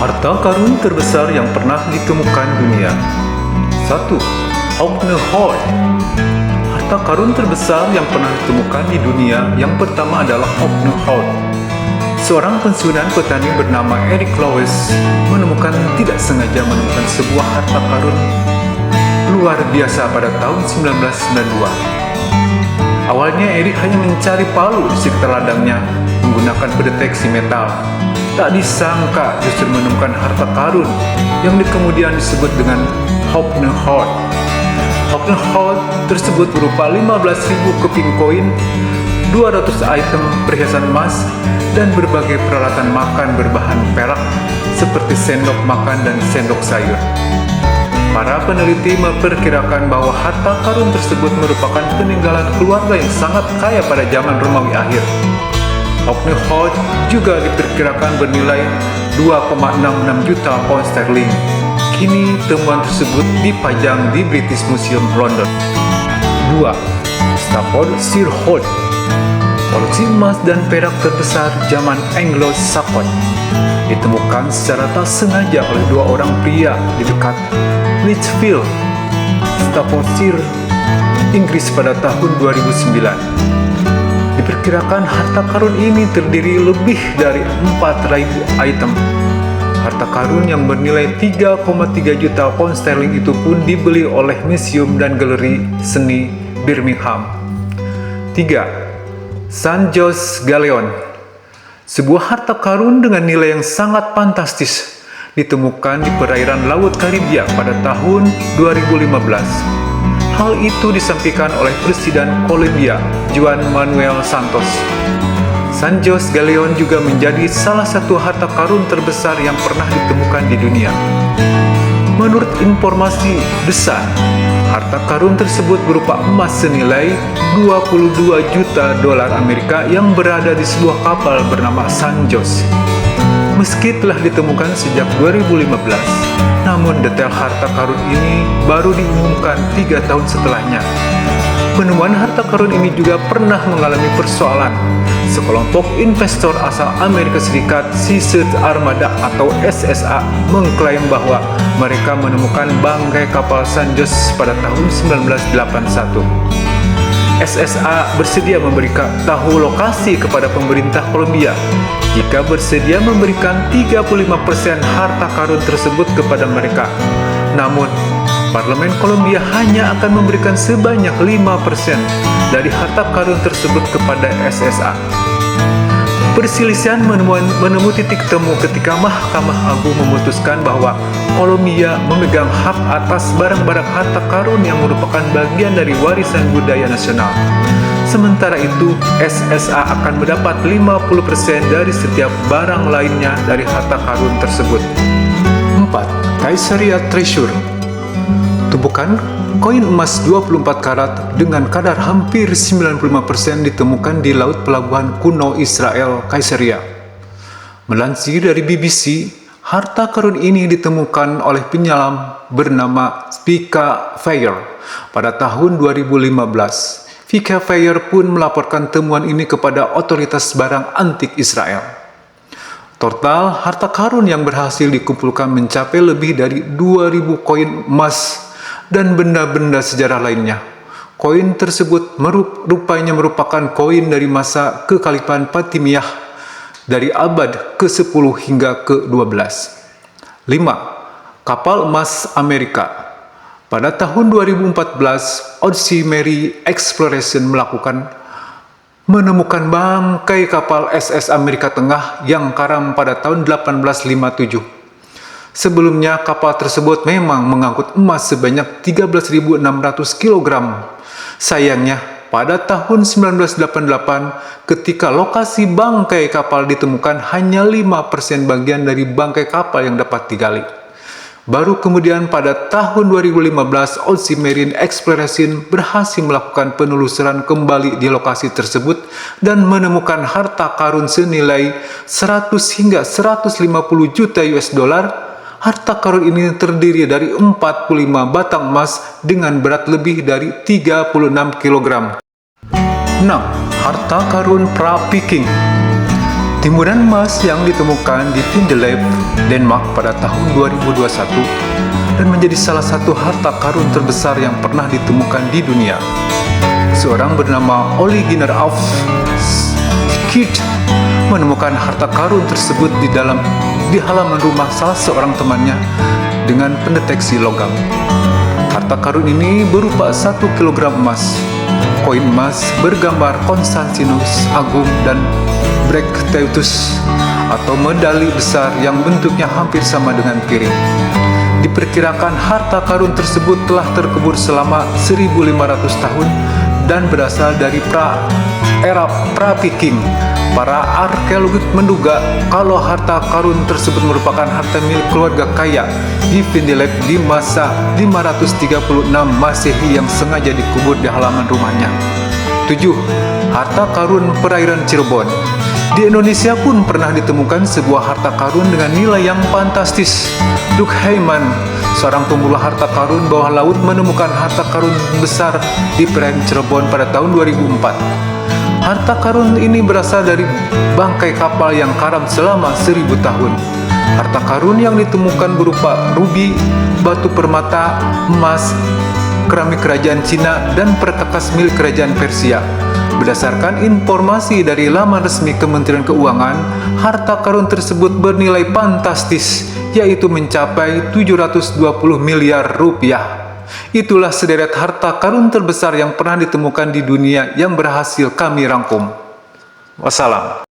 Harta karun terbesar yang pernah ditemukan dunia. 1. Hogne Hoard. Harta karun terbesar yang pernah ditemukan di dunia yang pertama adalah Hogne Hoard. Seorang pensiunan petani bernama Eric Lowes tidak sengaja menemukan sebuah harta karun luar biasa pada tahun 1992. Awalnya Eric hanya mencari palu di sekitar ladangnya menggunakan pendeteksi metal. Tak disangka justru menemukan harta karun yang kemudian disebut dengan Hogne Hoard. Hogne Hoard tersebut berupa 15.000 keping koin, 200 item perhiasan emas, dan berbagai peralatan makan berbahan perak seperti sendok makan dan sendok sayur. Para peneliti memperkirakan bahwa harta karun tersebut merupakan peninggalan keluarga yang sangat kaya pada zaman Romawi akhir. Hogne Hoard juga diperkirakan bernilai 2,66 juta pound sterling. Kini temuan tersebut dipajang di British Museum London. 2. Staffordshire Hoard. Koleksi emas dan perak terbesar zaman Anglo-Saxon ditemukan secara tak sengaja oleh dua orang pria di dekat Lichfield, Staffordshire, Inggris pada tahun 2009. Diperkirakan harta karun ini terdiri lebih dari 4.000 item. Harta karun yang bernilai 3,3 juta pound sterling itu pun dibeli oleh museum dan galeri seni Birmingham. 3. San Jose Galleon. Sebuah harta karun dengan nilai yang sangat fantastis ditemukan di perairan Laut Karibia pada tahun 2015. Hal itu disampaikan oleh Presiden Kolombia, Juan Manuel Santos. San Jose Galleon juga menjadi salah satu harta karun terbesar yang pernah ditemukan di dunia. Menurut informasi The Sun, harta karun tersebut berupa emas senilai 22 juta dolar Amerika yang berada di sebuah kapal bernama San Jose. Meski telah ditemukan sejak 2015, namun detail harta karun ini baru diumumkan 3 tahun setelahnya. Penemuan harta karun ini juga pernah mengalami persoalan. Sekelompok investor asal Amerika Serikat, Seasearch Armada atau SSA, mengklaim bahwa mereka menemukan bangkai kapal San Jose pada tahun 1981. SSA bersedia memberikan tahu lokasi kepada pemerintah Kolombia jika bersedia memberikan 35% harta karun tersebut kepada mereka. Namun, Parlemen Kolombia hanya akan memberikan sebanyak 5% dari harta karun tersebut kepada SSA. Perselisihan menemui titik temu ketika Mahkamah Agung memutuskan bahwa Kolombia memegang hak atas barang-barang harta karun yang merupakan bagian dari warisan budaya nasional. Sementara itu, SSA akan mendapat 50% dari setiap barang lainnya dari harta karun tersebut. 4. Caesarea Treasure. Tumpukan koin emas 24 karat dengan kadar hampir 95% ditemukan di laut pelabuhan kuno Israel, Caesarea. Melansir dari BBC, harta karun ini ditemukan oleh penyelam bernama Vika Fayer pada tahun 2015. Vika Fayer pun melaporkan temuan ini kepada otoritas barang antik Israel. Total harta karun yang berhasil dikumpulkan mencapai lebih dari 2.000 koin emas dan benda-benda sejarah lainnya. Koin tersebut rupanya merupakan koin dari masa kekhalifahan Fatimiyah dari abad ke-10 hingga ke-12. 5. Kapal emas Amerika. Pada tahun 2014, Odyssey Mary Exploration menemukan bangkai kapal SS Amerika Tengah yang karam pada tahun 1857. Sebelumnya, kapal tersebut memang mengangkut emas sebanyak 13.600 kg. Sayangnya, pada tahun 1988, ketika lokasi bangkai kapal ditemukan hanya 5% bagian dari bangkai kapal yang dapat digali. Baru kemudian pada tahun 2015, Odyssey Marine Exploration berhasil melakukan penelusuran kembali di lokasi tersebut dan menemukan harta karun senilai 100 hingga 150 juta US dollar. Harta karun ini terdiri dari 45 batang emas dengan berat lebih dari 36 kg. 6. Harta karun pra-Viking. Timbunan emas yang ditemukan di Vindelev, Denmark pada tahun 2021 dan menjadi salah satu harta karun terbesar yang pernah ditemukan di dunia. Seorang bernama Ole Gunnar af Schouw menemukan harta karun tersebut di halaman rumah salah seorang temannya dengan pendeteksi logam. Harta karun ini berupa 1 kilogram emas, koin emas bergambar Konstantinus Agung dan Bracteus atau medali besar yang bentuknya hampir sama dengan piring. Diperkirakan harta karun tersebut telah terkubur selama 1.500 tahun dan berasal dari era pra-Viking. Para arkeolog menduga kalau harta karun tersebut merupakan harta milik keluarga kaya di Vindelev di masa 536 Masehi yang sengaja dikubur di halaman rumahnya. 7. Harta karun perairan Cirebon. Di Indonesia pun pernah ditemukan sebuah harta karun dengan nilai yang fantastis. Luke Heyman, seorang pemburu harta karun bawah laut, menemukan harta karun besar di perairan Cirebon pada tahun 2004. Harta karun ini berasal dari bangkai kapal yang karam selama 1000 tahun. Harta karun yang ditemukan berupa rubi, batu permata, emas, keramik kerajaan Cina, dan perkakas milik kerajaan Persia. Berdasarkan informasi dari laman resmi Kementerian Keuangan, harta karun tersebut bernilai fantastis, yaitu mencapai 720 miliar rupiah. Itulah sederet harta karun terbesar yang pernah ditemukan di dunia yang berhasil kami rangkum. Wassalam.